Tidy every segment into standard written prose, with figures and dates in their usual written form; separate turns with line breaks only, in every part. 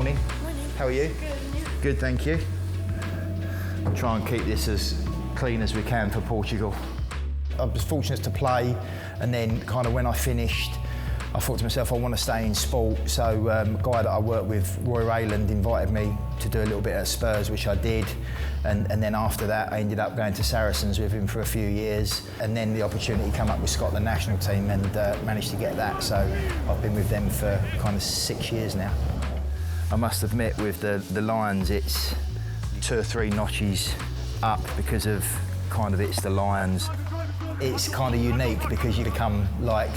Morning.
Morning.
How are you?
Good, and you?
Good, thank you. Try and keep this as clean as we can for Portugal. I was fortunate to play, and then kind of when I finished, I thought to myself, I want to stay in sport. So a guy that I work with, Roy Rayland, invited me to do a little bit at Spurs, which I did. And then after that, I ended up going to Saracens with him for a few years. And then the opportunity came up with Scotland national team and managed to get that. So I've been with them for kind of 6 years now. I must admit, with the Lions, it's 2 or 3 notches up because of kind of it's the Lions. It's kind of unique because you become like,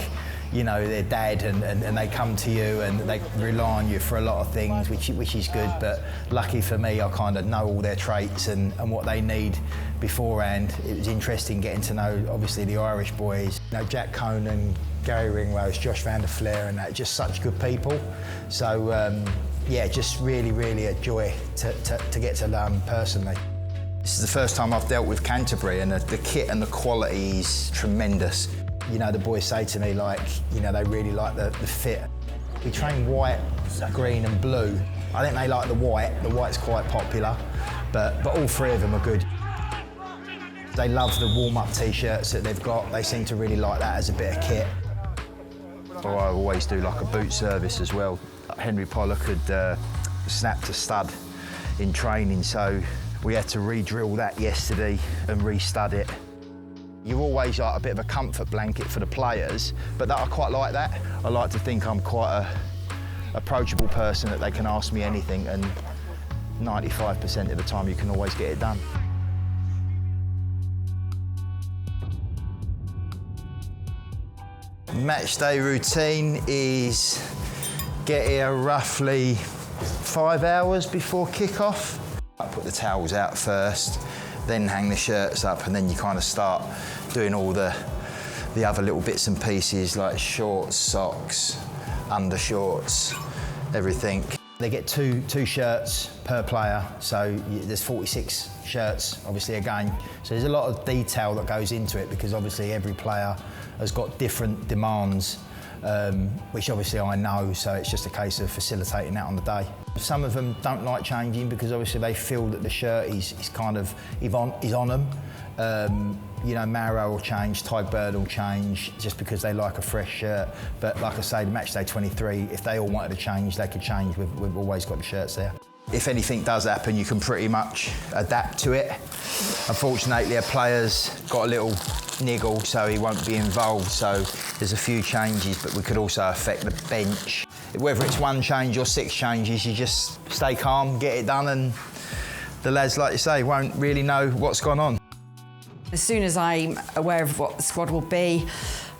you know, their dad and they come to you and they rely on you for a lot of things, which is good. But lucky for me, I kind of know all their traits and what they need beforehand. It was interesting getting to know, obviously, the Irish boys. You know, Jack Conan, Gary Ringrose, Josh van der Fleer and that, just such good people. So, yeah, just really, really a joy to get to learn personally. This is the first time I've dealt with Canterbury, and the kit and the quality is tremendous. You know, the boys say to me, like, you know, they really like the fit. We train white, green and blue. I think they like the white. The white's quite popular, but all 3 of them are good. They love the warm-up T-shirts that they've got. They seem to really like that as a bit of kit. Or I always do like a boot service as well. Henry Pollock had snapped a stud in training, so we had to re-drill that yesterday and re-stud it. You're always like a bit of a comfort blanket for the players, but I quite like that. I like to think I'm quite a approachable person, that they can ask me anything, and 95% of the time you can always get it done. Match day routine is get here roughly 5 hours before kick-off. I put the towels out first, then hang the shirts up, and then you kind of start doing all the other little bits and pieces like shorts, socks, undershorts, everything. They get two shirts per player, so there's 46 shirts, obviously, a game. So there's a lot of detail that goes into it because obviously every player has got different demands, which obviously I know, so it's just a case of facilitating that on the day. Some of them don't like changing because obviously they feel that the shirt is kind of is on them. You know, Maro will change, Tyg Bird will change just because they like a fresh shirt. But like I say, the match day 23, if they all wanted to change, they could change. We've always got the shirts there. If anything does happen, you can pretty much adapt to it. Unfortunately, a player's got a little niggle, so he won't be involved. So there's a few changes, but we could also affect the bench. Whether it's 1 change or 6 changes, you just stay calm, get it done, and the lads, like you say, won't really know what's gone on.
As soon as I'm aware of what the squad will be,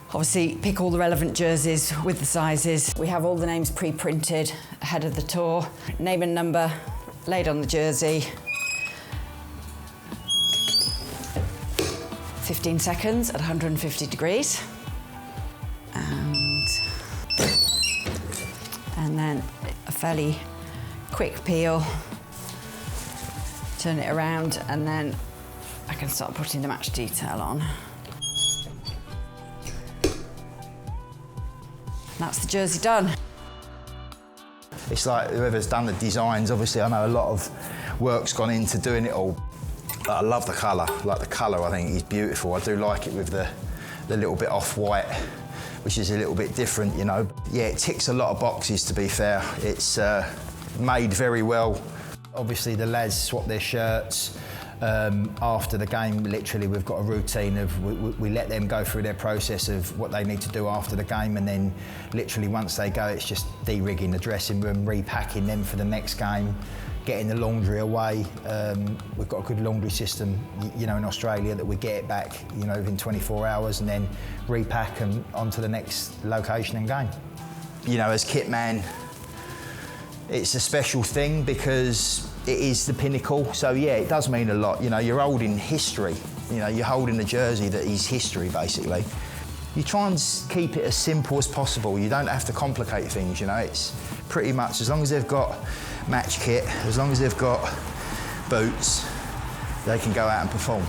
obviously pick all the relevant jerseys with the sizes. We have all the names pre-printed ahead of the tour. Name and number laid on the jersey. 15 seconds at 150 degrees. And then a fairly quick peel. Turn it around, and then I can start putting the match detail on. That's the jersey done.
It's like whoever's done the designs, obviously I know a lot of work's gone into doing it all. But I love the colour, like the colour I think is beautiful. I do like it with the little bit off-white, which is a little bit different, you know. Yeah, it ticks a lot of boxes, to be fair. It's made very well. Obviously the lads swap their shirts. After the game, literally, we've got a routine of we let them go through their process of what they need to do after the game, and then literally once they go, it's just de-rigging the dressing room, repacking them for the next game, getting the laundry away. We've got a good laundry system, you know, in Australia, that we get it back, you know, within 24 hours and then repack and onto the next location and game. You know, as kitman, it's a special thing because it is the pinnacle, so yeah, it does mean a lot. You know, you're holding history. You know, you're holding a jersey that is history, basically. You try and keep it as simple as possible. You don't have to complicate things, you know. It's pretty much, as long as they've got match kit, as long as they've got boots, they can go out and perform.